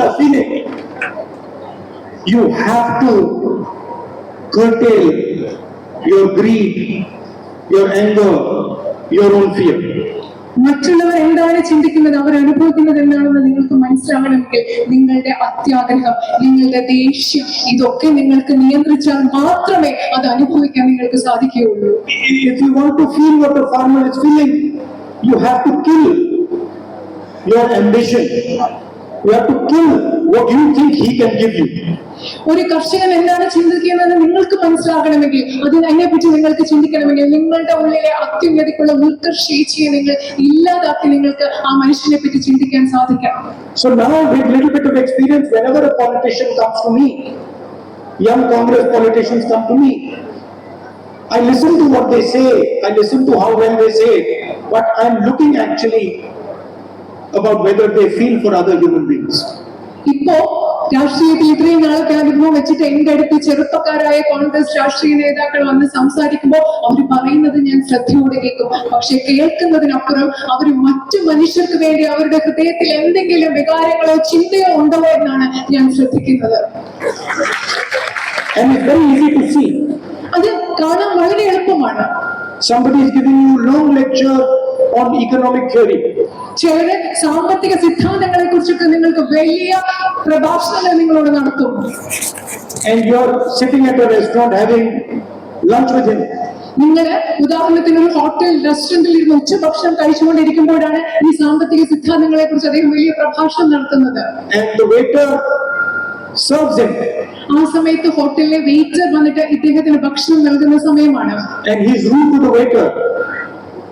are feeling, you have to curtail your greed, your anger, your own fear. മറ്റുള്ളവർ എന്താണ് ചിന്തിക്കുന്നത്, അവർ അനുഭവിക്കുന്നത് എന്താണെന്ന് നിങ്ങൾക്ക് മനസ്സിലാകണമെങ്കിൽ നിങ്ങളുടെ അത്യാഗ്രഹം, നിങ്ങളുടെ ദേഷ്യം, ഇതൊക്കെ നിങ്ങൾക്ക് നിയന്ത്രിച്ചാൽ മാത്രമേ അത് അനുഭവിക്കാൻ നിങ്ങൾക്ക് സാധിക്കുകയുള്ളൂ. If you want to feel what the farmer is feeling, you have to kill your ambition. You have to kill what you think he can give you. ഒരു കർഷകൻ എന്താണ് ചിന്തിക്കുന്നത് നിങ്ങൾക്ക് മനസ്സിലാകണമെങ്കിൽ, അതിനെപ്പറ്റി നിങ്ങൾക്ക് ചിന്തിക്കണമെങ്കിൽ നിങ്ങളുടെ ഉള്ളിലെ അത്യുന്നതിക്കുള്ള ഉത്കർഷേച്ഛയെ നിങ്ങൾ ഇല്ലാതാക്കി നിങ്ങൾക്ക് ആ മനുഷ്യനെ പറ്റി ചിന്തിക്കാൻ സാധിക്കണം. So now with little bit of experience, whenever a politician comes to me, young Congress politicians come to me, I listen to what they say, I listen to how well they say it, but I'm looking actually about whether they feel for other human beings. ഇപ്പോ രാഷ്ട്രീയത്തിൽ ഇത്രയും നാളത്തെ അനുഭവം വെച്ചിട്ട് എന്റെ അടുത്ത് ചെറുപ്പക്കാരായ കോൺഗ്രസ് രാഷ്ട്രീയ നേതാക്കൾ വന്ന് സംസാരിക്കുമ്പോൾ അവർ പറയുന്നത് ഞാൻ ശ്രദ്ധയോടെ കേൾക്കും. പക്ഷെ കേൾക്കുന്നതിനപ്പുറം അവർ മറ്റു മനുഷ്യർക്ക് വേണ്ടി അവരുടെ ഹൃദയത്തിൽ എന്തെങ്കിലും വികാരങ്ങളോ ചിന്തയോ ഉണ്ടോ എന്നാണ് ഞാൻ ശ്രദ്ധിക്കുന്നത്. And it's very easy to see. അത് കാണാൻ വളരെ എളുപ്പമാണ്. Somebody is giving you long lecture on economic theory. ചിലര് സാമ്പത്തിക സിദ്ധാന്തങ്ങളെ കുറിച്ചൊക്കെ നിങ്ങൾക്ക് വലിയ പ്രഭാഷണങ്ങൾ നിങ്ങളോട് നടത്തും. And you're sitting at a restaurant having lunch with him. നിങ്ങൾ ഉദാഹരണത്തിന് ഒരു ഹോട്ടൽ റെസ്റ്റോറന്റിൽ ഇരുന്ന് ഉച്ചഭക്ഷണം കഴിച്ചുകൊണ്ടിരിക്കുമ്പോഴാണ് ഈ സാമ്പത്തിക സിദ്ധാന്തങ്ങളെ കുറിച്ച് അദ്ദേഹം വലിയ പ്രഭാഷണം നടത്തുന്നത്. And the waiter serves him. ആ സമയത്ത് ഹോട്ടലിലെ വെയിറ്റർ വന്നിട്ട് ഇദ്ദേഹത്തിന് ഭക്ഷണം നൽകുന്ന സമയമാണ്. And he's rude to the waiter.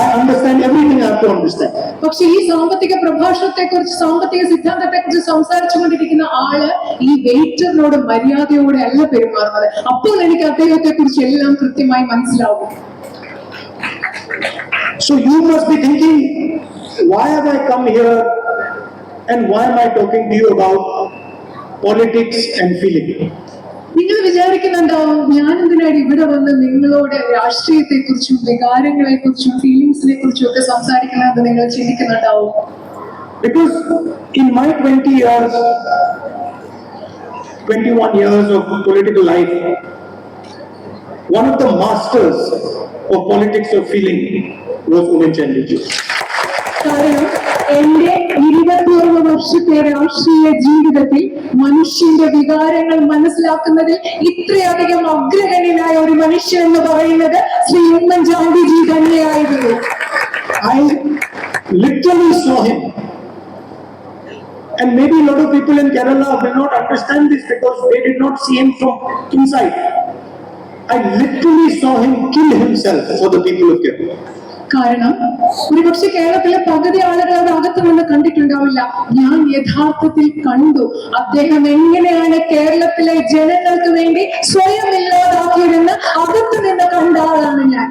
I understand everything I have to understand. പക്ഷെ ഈ സാമ്പത്തിക പ്രഭാഷണത്തെ കുറിച്ച്, സാമ്പത്തിക സിദ്ധാന്തത്തെ കുറിച്ച് സംസാരിച്ചുകൊണ്ടിരിക്കുന്ന ആള് ഈ വെയിറ്ററിനോട് മര്യാദയോടെ അല്ല പെരുമാറുന്നത്. അപ്പോൾ എനിക്ക് അദ്ദേഹത്തെ കുറിച്ച് എല്ലാം കൃത്യമായി മനസ്സിലാവും. So you must be thinking, why have I come here and why am I talking to you about politics and feeling? നിങ്ങൾ വിചാരിക്കുന്നുണ്ടാവും, ഞാൻ എന്തിനാണ് ഇവിടെ വന്ന് നിങ്ങളോട് രാഷ്ട്രീയത്തെ കുറിച്ചും വികാരങ്ങളെ കുറിച്ചും ഫീലിംഗ്സിനെ കുറിച്ചും ഒക്കെ സംസാരിക്കണമെന്ന് നിങ്ങൾ ചിന്തിക്കുന്നുണ്ടാവും. Because in my 21 years of political life, one of the masters of politics of feeling was Oommen Chandy Ji. കാരണം എന്റെ 21 വർഷത്തെ രാഷ്ട്രീയ ജീവിതത്തിൽ മനുഷ്യന്റെ വികാരങ്ങൾ മനസ്സിലാക്കുന്നതിൽ ഇത്രയധികം അഗ്രഗണ്യനായ ഒരു മനുഷ്യൻ എന്ന് പറയുന്നത് ശ്രീ ഉമ്മൻചാണ്ടിജി തന്നെയായിരുന്നു. I literally saw him. And maybe a lot of people in Kerala will not understand this because they did not see him from inside. I literally saw him kill himself for the people of Kerala. കാരണം ഒരുപക്ഷെ കേരളത്തിലെ പകുതി ആളുകൾ അത് അകത്ത് നിന്ന് കണ്ടിട്ടുണ്ടാവില്ല. ഞാൻ യഥാർത്ഥത്തിൽ കണ്ടു അദ്ദേഹം എങ്ങനെയാണ് കേരളത്തിലെ ജനങ്ങൾക്ക് വേണ്ടി സ്വയം ഇല്ലാതാക്കിയതെന്ന് അകത്ത് നിന്ന് കണ്ട ആളാണ് ഞാൻ.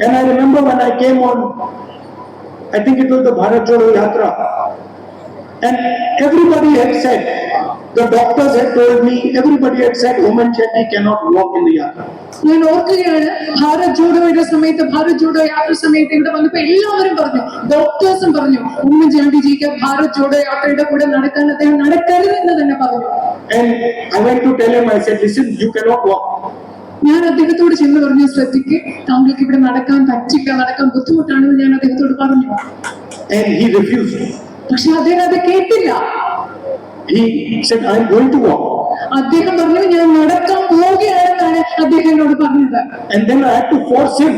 And I remember when I came on, I think it was the Bharat Jodo Yatra, and everybody had said, the doctors had told me, everybody had said Oommen Chandy cannot walk in the yatra. ഞാൻ ഓർക്കുകയാണ്, ഭാരത് ജോഡോയുടെ സമയത്ത്, ഭാരത് ജോഡോ യാത്ര സമയത്ത് ഇവിടെ വന്നപ്പോ എല്ലാവരും പറഞ്ഞു, ഡോക്ടേഴ്സും പറഞ്ഞു ഉമ്മൻചാണ്ടിജിക്ക് ഭാരത് ജോഡോ യാത്രയുടെ കൂടെ നടക്കാൻ അദ്ദേഹം നടക്കരുതെന്ന് തന്നെ പറഞ്ഞു. And I went to tell him, I said, listen, you cannot walk. ഞാൻ അദ്ദേഹത്തോട് ചെന്ന് പറഞ്ഞു, ശ്രദ്ധിക്ക്, താങ്കൾക്ക് ഇവിടെ നടക്കാൻ പറ്റില്ല, നടക്കാൻ ബുദ്ധിമുട്ടാണെന്ന് ഞാൻ അദ്ദേഹത്തോട് പറഞ്ഞു. And he refused. പക്ഷെ അദ്ദേഹം അത് കേട്ടില്ല. He said, I am going to walk. അദ്ദേഹം പറഞ്ഞു, ഞാൻ നടക്കാൻ പോവുകയാണെന്നാണ് അദ്ദേഹം എന്നോട് പറഞ്ഞത്. And then I had to force him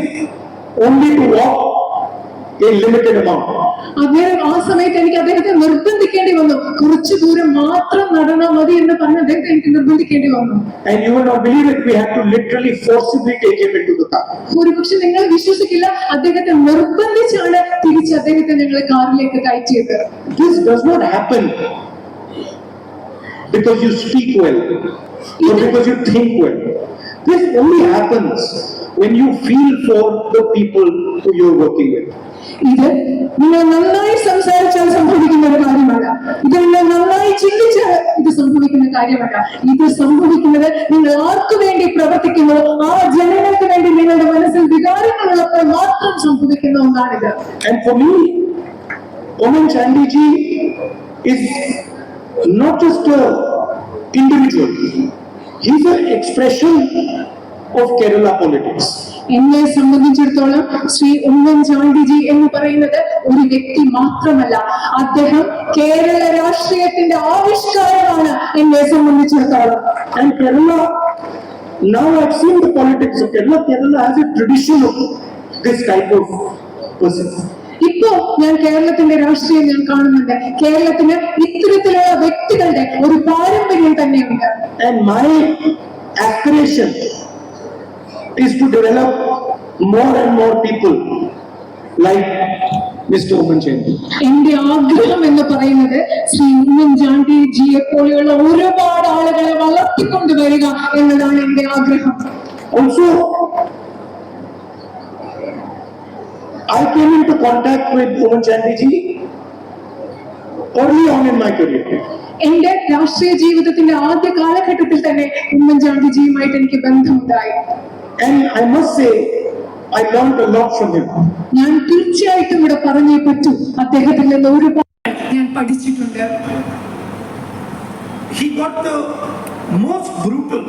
only to walk a limited amount. അദ്ദേഹം ആ സമയത്ത് എനിക്ക് അദ്ദേഹത്തെ നിർബന്ധിക്കേണ്ടി വന്നു, കുറച്ചു ദൂരം മാത്രം നടന്നാൽ മതി എന്ന് പറഞ്ഞ് അദ്ദേഹത്തെ എനിക്ക് നിർബന്ധിക്കേണ്ടി വന്നു. And you will not believe it, we had to literally forcibly take him into the car. ഒരുപക്ഷെ നിങ്ങൾ വിശ്വസിക്കില്ല, അദ്ദേഹത്തെ നിർബന്ധിച്ചാണ് തിരിച്ച് അദ്ദേഹത്തെ ഞങ്ങൾ കാറിലേക്ക് കയറ്റിയത്. This does not happen because you speak well or because you think well. This only happens when you feel for the people who you're working with. ഇത് നിങ്ങൾ നന്നായി സംസാരിച്ചാൽ സംഭവിക്കുന്ന ഒരു കാര്യമല്ല. ഇത് നിങ്ങൾ നന്നായി ചിന്തിച്ചാൽ ഇത് സംഭവിക്കുന്ന കാര്യമല്ല. ഇത് സംഭവിക്കുന്നത് നിങ്ങൾ ആർക്കു വേണ്ടി പ്രവർത്തിക്കുന്നു, ആ ജനങ്ങൾക്ക് വേണ്ടി നിങ്ങളുടെ മനസ്സിൽ വികാരങ്ങളുള്ളപ്പോൾ മാത്രം സംഭവിക്കുന്ന ഒന്നാണിത്. And for me, Oommen Chandy Ji is not just an individual. He's an expression of Kerala politics. എന്നെ സംബന്ധിച്ചിടത്തോളം ശ്രീ ഉമ്മൻചാണ്ടിജി എന്ന് പറയുന്നത് ഒരു വ്യക്തി മാത്രമല്ല, അദ്ദേഹം കേരള രാഷ്ട്രീയത്തിന്റെ ആവിഷ്കാരമാണ് എന്നെ സംബന്ധിച്ചിടത്തോളം. And Kerala, now I've seen the politics of Kerala. Kerala has a tradition of this type of person. ഇപ്പോ ഞാൻ കേരളത്തിന്റെ രാഷ്ട്രീയം ഞാൻ കാണുന്നുണ്ട്. കേരളത്തിന് ഇത്തരത്തിലുള്ള വ്യക്തികളുടെ ഒരു പാരമ്പര്യം തന്നെയുണ്ട്. And my aspiration is to develop more and more people like Mr. Ummanchandi. എന്റെ ആഗ്രഹം എന്ന് പറയുന്നത് ശ്രീ ഉമ്മൻചാണ്ടിജിയെ പോലെയുള്ള ഒരുപാട് ആളുകളെ വളർത്തിക്കൊണ്ടുവരിക എന്നതാണ് എന്റെ ആഗ്രഹം. Also, I came into contact with Ummanchandi early on in my career. എന്റെ രാഷ്ട്രീയ ജീവിതത്തിന്റെ ആദ്യ കാലഘട്ടത്തിൽ തന്നെ ഉമ്മൻചാണ്ടിജിയുമായിട്ട് എനിക്ക് ബന്ധമുണ്ടായി. And I must say, I learned a lot from him. ഞാൻ തീർച്ചയായിട്ടും ഇവിടെ പറഞ്ഞേ പറ്റൂ, അദ്ദേഹത്തിൽ നിന്ന് ഒരുപാട് ഞാൻ പഠിച്ചിട്ടുണ്ട്. He got the most brutal,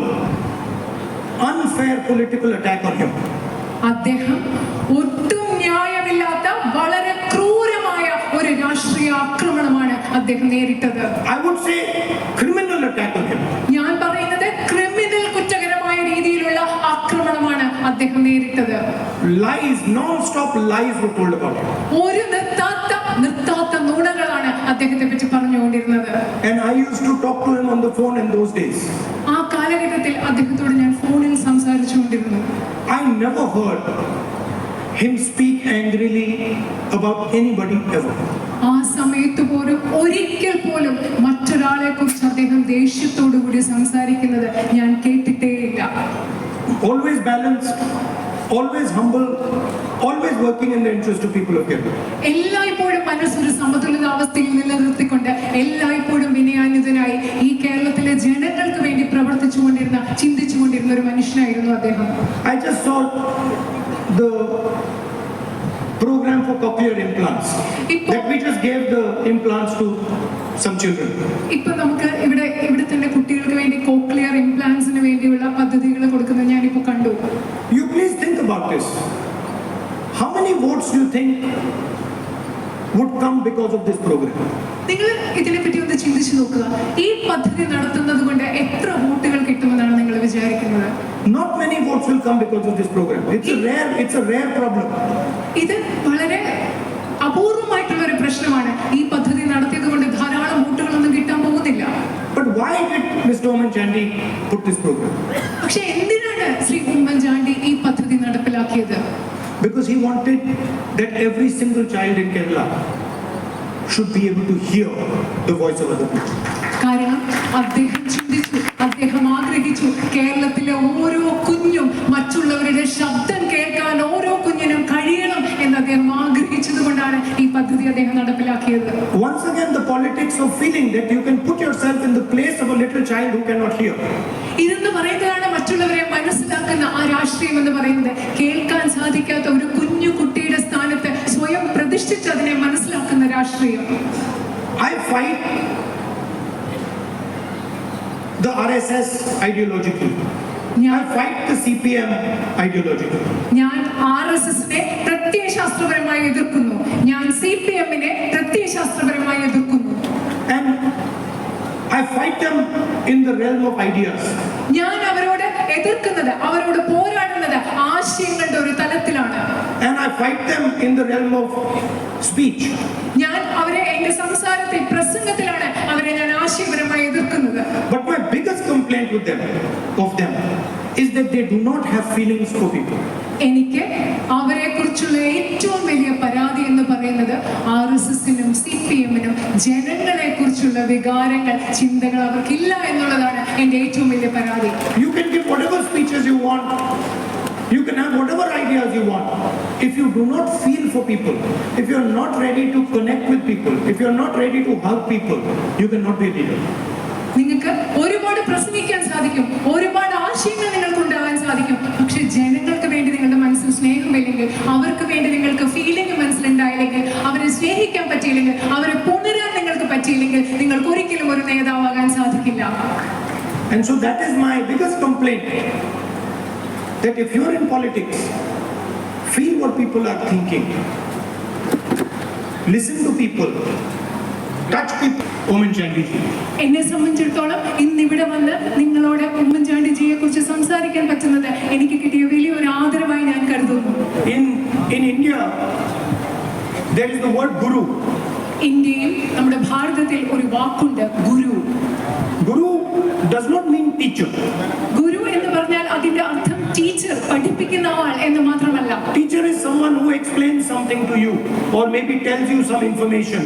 unfair political attack on him. അദ്ദേഹം ഒട്ടും ന്യായമില്ലാത്ത വളരെ ക്രൂരമായ ഒരു രാഷ്ട്രീയ ആക്രമണമാണ് അദ്ദേഹം നേരിട്ടത്. I would say criminal attack on him. ഞാൻ പറയുന്നത് ക്രിമിനൽ കുറ്റകരമായ രീതിയിലുള്ള ആക്രമണമാണ് അദ്ദേഹം നേരിട്ടത്. Lies, non-stop lies were told about him. ഒരു നിർത്താത്ത നുണകളാണ് അദ്ദേഹത്തെ പറ്റി പറഞ്ഞുകൊണ്ടിരുന്നത്. And I used to talk to him on the phone in those days. ആ കാലഘട്ടത്തിൽ അദ്ദേഹത്തോട് ഞാൻ ഫോണിൽ സംസാരിച്ചുകൊണ്ടിരുന്നു. I never heard him speak angrily about anybody ever. ആ സമയത്ത് പോലും ഒരിക്കൽ പോലും മറ്റൊരാളെ കുറിച്ച് അദ്ദേഹം ദേഷ്യത്തോടു കൂടി സംസാരിക്കുന്നത് ഞാൻ കേട്ടിട്ടേയില്ല. Always balanced, always humble, always working in the interest of people of Kerala. എല്ലായ്പ്പോഴും മനസ്സൊരു സമതുലിതാവസ്ഥയിൽ നിലനിർത്തിക്കൊണ്ട് എല്ലായ്പ്പോഴും വിനയാന്വിതനായി ഈ കേരളത്തിലെ ജനങ്ങൾക്ക് വേണ്ടി പ്രവർത്തിച്ചുകൊണ്ടിരുന്ന ചിന്തിച്ചുകൊണ്ടിരുന്ന ഒരു മനുഷ്യനായിരുന്നു അദ്ദേഹം. I just saw the program for cochlear implants that we just gave the implants to some children. ഇപ്പൊ നമുക്ക് ഇവിടെ തന്നെ കുട്ടികൾക്ക് വേണ്ടി കോക്ലിയർ ഇംപ്ലാന്റ്സിന് വേണ്ടിയുള്ള പദ്ധതികൾ കൊടുക്കുന്നത് ഞാനിപ്പോ കണ്ടു. You please think about this. How many votes do you think would come because of this program? നിങ്ങൾ ഇതിനെപ്പറ്റി ഒന്ന് ചിന്തിച്ചു നോക്കുക. ഈ പദ്ധതി നടത്തുന്നത് കൊണ്ട് എത്ര വോട്ടുകൾ കിട്ടുമെന്നാണ് നിങ്ങൾ വിചാരിക്കുന്നത്? Not many votes will come because of this program. It's a rare problem. ഇത് വളരെ അപൂർവമായിട്ടുള്ള ഒരു പ്രശ്നമാണ്. ഈ പദ്ധതി നടത്തിയത് കൊണ്ട് ധാരാളം വോട്ടുകളൊന്നും കിട്ടാൻ പോകുന്നില്ല. But why did Mr. Ummanchandi put this program? പക്ഷെ എന്തിനാണ് ശ്രീ ഉമ്മൻചാണ്ടി ഈ പദ്ധതി നടപ്പിലാക്കിയത്? Because he wanted that every single child in Kerala should be able to hear the voice of other people. കാരണം അദ്ദേഹം ചിന്തിച്ചു, അദ്ദേഹം ആഗ്രഹിച്ചു, കേരളത്തിലെ ഓരോ കുഞ്ഞും മറ്റുള്ളവരുടെ ശബ്ദം കേൾക്കാൻ ഓരോ കുഞ്ഞിനും കഴിയണം എന്ന് അദ്ദേഹം ആഗ്രഹിച്ചത് കൊണ്ടാണ് ഈ പദ്ധതി അദ്ദേഹം നടപ്പിലാക്കിയത്. Once again, the politics of feeling that you can put yourself in the place of a little child who cannot hear. ഇതെന്ന് പറയുന്നതാണ് മറ്റുള്ളവരെ മനസ്സിലാക്കുന്ന ആ രാഷ്ട്രീയം എന്ന് പറയുന്നത്. കേൾക്കാൻ സാധിക്കാത്ത ഒരു കുഞ്ഞു കുട്ടിയുടെ സ്ഥാനത്ത് സ്വയം പ്രതിഷ്ഠിച്ച് അതിനെ മനസ്സിലാക്കുന്ന രാഷ്ട്രീയം. I fight the RSS ideologically. I fight the CPM ideologically. ഞാൻ RSSനെ പ്രത്യയശാസ്ത്രപരമായി എതിർക്കുന്നു. ഞാൻ CPMനെ പ്രത്യയശാസ്ത്രപരമായി എതിർക്കുന്നു. And I fight them in the realm of ideas. ഞാൻ അവരോട് എതിർക്കുന്നത്, അവരോട് പോരാടുന്നത് ആശയങ്ങളുടെ ഒരു തലത്തിലാണ്. And I fight them in the realm of speech. ഞാൻ അവരെ എന്റെ സംസാരത്തിൽ, പ്രസംഗത്തിലാണ് അവരെ ഞാൻ ആശയപരമായി എതിർക്കുന്നത്. But my biggest complaint with them is that they do not have feelings for people. എനിക്ക് അവരെ കുറിച്ചുള്ള ഏറ്റവും വലിയ പരാതി എന്ന് പറയുന്നത് RSSനും CPMനും ജനങ്ങളെ കുറിച്ചുള്ള വികാരങ്ങൾ, ചിന്തകൾ അവർക്കില്ല എന്നുള്ളതാണ് എന്റെ ഏറ്റവും വലിയ പരാതി. You can give whatever speeches you want. You can have whatever ideas you want. If you do not feel for people, if you are not ready to connect with people, if you are not ready to hug people, you cannot be a leader. നിങ്ങൾക്ക് ഒരുപാട് പ്രസംഗിക്കാൻ സാധിക്കും, ഒരുപാട് ആശയങ്ങൾ നിങ്ങൾക്ക് ഉണ്ടാകാൻ സാധിക്കും. പക്ഷെ ജനങ്ങൾക്ക് വേണ്ടി നിങ്ങളുടെ മനസ്സിൽ സ്നേഹമില്ലെങ്കിൽ, അവർക്ക് വേണ്ടി നിങ്ങൾക്ക് ഫീലിംഗ് മനസ്സിലുണ്ടായില്ലെങ്കിൽ, അവരെ സ്നേഹിക്കാൻ പറ്റിയില്ലെങ്കിൽ, അവരെ പുണരാൻ നിങ്ങൾക്ക് പറ്റിയില്ലെങ്കിൽ, നിങ്ങൾക്ക് ഒരിക്കലും ഒരു നേതാവാകാൻ സാധിക്കില്ല. And so that is my biggest complaint, that if you are in politics, feel what people are thinking, listen to people, touch people. Oommen Chandy G, എന്നെ സംബന്ധിച്ചിടത്തോളം ഇന്നിവിടെ വന്ന് നിങ്ങളോട് ഉമ്മൻചാണ്ടിജിയെ കുറിച്ച് സംസാരിക്കാൻ പറ്റുന്നത് എനിക്ക് കിട്ടിയ വലിയൊരു ആദരവായി ഞാൻ കരുതുന്നു. In India, there is the word guru. ഇന്ത്യയിൽ നമ്മുടെ ഭാരതത്തിൽ ഒരു വാക്കുണ്ട്, ഗുരു. Guru does not mean teacher. ഗുരു എന്ന് പറഞ്ഞാൽ അതിന്റെ അർത്ഥം ടീച്ചർ, പഠിപ്പിക്കുന്ന ആൾ എന്ന് മാത്രമല്ല. Teacher is someone who explains something to you, or maybe tells you some information,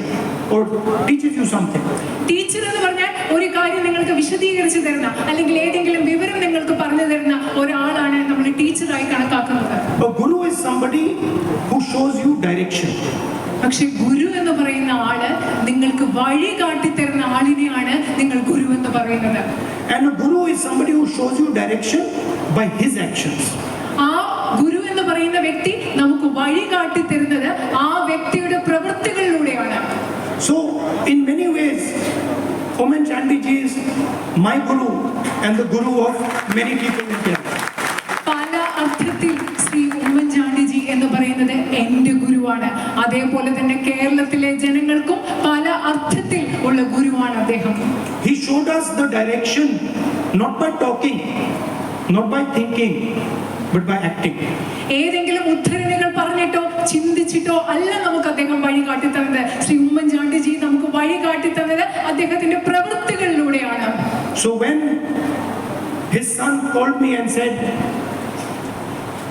or teaches you something. Teacher എന്ന് പറഞ്ഞാൽ ഒരു കാര്യം നിങ്ങൾക്ക് വിശദീകരിച്ചു തരുന്ന അല്ലെങ്കിൽ ഏതെങ്കിലും വിവരം നിങ്ങൾക്ക് പറഞ്ഞു തരുന്ന ഒരാളാണ് നമ്മൾ ടീച്ചറായി കണക്കാക്കുന്നത്. A guru is somebody who shows you direction. പക്ഷെ ഗുരു എന്ന് പറയുന്ന ആള് നിങ്ങൾക്ക് വഴി കാട്ടിത്തരുന്ന ആളിനെയാണ് നിങ്ങൾ ഗുരു എന്ന് പറയുന്നത്. And a guru is somebody who shows you direction by his actions. ആ ഗുരു എന്ന് പറയുന്ന വ്യക്തി നമുക്ക് വഴി കാട്ടിത്തരുന്നത് ആ വ്യക്തിയുടെ പ്രവൃത്തികളിലൂടെയാണ്. So in many ways, Ummൻചാണ്ടി ji is my guru and the guru of many people in Kerala. പല അർത്ഥത്തിൽ ശ്രീ ഉമ്മൻചാണ്ടിജി എന്ന് പറയുന്നത് എന്റെ ഗുരുവാണ്. അതേപോലെ തന്നെ കേരളത്തിലെ ജനങ്ങൾക്കും പല അർത്ഥത്തിൽ ഉള്ള ഗുരുവാണ് അദ്ദേഹം. He showed us the direction not by talking, not by thinking, but by acting. ഏതെങ്കിലും ഉദ്ധരണികൾ പറഞ്ഞിട്ടോ ചിന്തിച്ചിട്ടോ അല്ല നമുക്ക് അദ്ദേഹം വഴി കാട്ടിത്തന്നത്. ശ്രീ ഉമ്മൻചാണ്ടിജി നമുക്ക് വഴി കാട്ടിത്തന്നത് അദ്ദേഹത്തിന്റെ പ്രവൃത്തികളിലൂടെയാണ്. So when his son called me and said,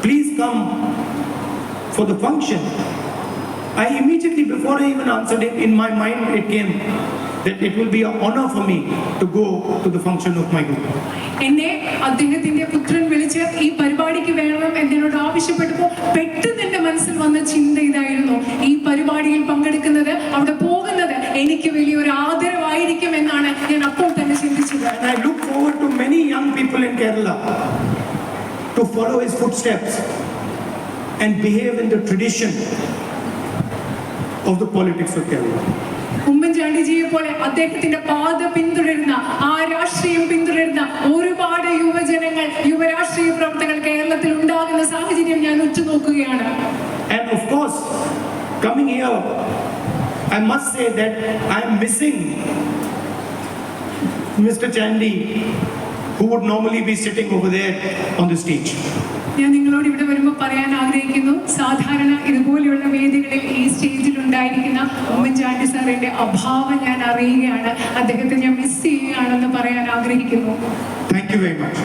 please come for the function, I immediately, before I even answered it, in my mind it came that it will be an honor for me to go to the function of my guru. എന്നെ അദ്ദേഹത്തിന്റെ പുത്രൻ വിളിച്ച് ഈ പരിപാടിക്ക് വേണം എന്നോട് ആവശ്യപ്പെട്ടപ്പോൾ പെട്ടെന്ന് എന്റെ മനസ്സിൽ വന്ന ചിന്ത ഇതായിരുന്നു, ഈ പരിപാടിയിൽ പങ്കെടുക്കുന്നത്, അവിടെ പോകുന്നത് എനിക്ക് വലിയൊരു ആദരവായിരിക്കും എന്നാണ് ഞാൻ അപ്പോൾ തന്നെ ചിന്തിച്ചത്. And I look forward to many young people in Kerala to follow his footsteps and behave in the tradition of the politics of Kerala. ഉമ്മൻചാണ്ടിജിയെ പോലെ അദ്ദേഹത്തിന്റെ പാത പിന്തുടരുന്ന, ആ രാഷ്ട്രീയം പിന്തുടരുന്ന ഒരുപാട് യുവജനങ്ങൾ, യുവരാഷ്ട്രീയ പ്രവർത്തകർ കേരളത്തിൽ ഉണ്ടാകുന്ന സാഹചര്യം ഞാൻ ഉറ്റുനോക്കുകയാണ്. And of course, coming here, I must say that I am missing Mr. Chandi, who would normally be sitting over there on the stage. ഞാൻ നിങ്ങളോട് ഇവിടെ വരുമ്പോൾ പറയാൻ ആഗ്രഹിക്കുന്നു, സാധാരണ ഇതുപോലെയുള്ള വേദികളിൽ ഈ സ്റ്റേജിൽ ഉണ്ടായിരിക്കുന്ന ഉമ്മൻചാണ്ടി സാറിന്റെ അഭാവം ഞാൻ അറിയുകയാണ്. അദ്ദേഹത്തെ ഞാൻ മിസ് ചെയ്യുകയാണെന്ന് പറയാൻ ആഗ്രഹിക്കുന്നു. Thank you very much.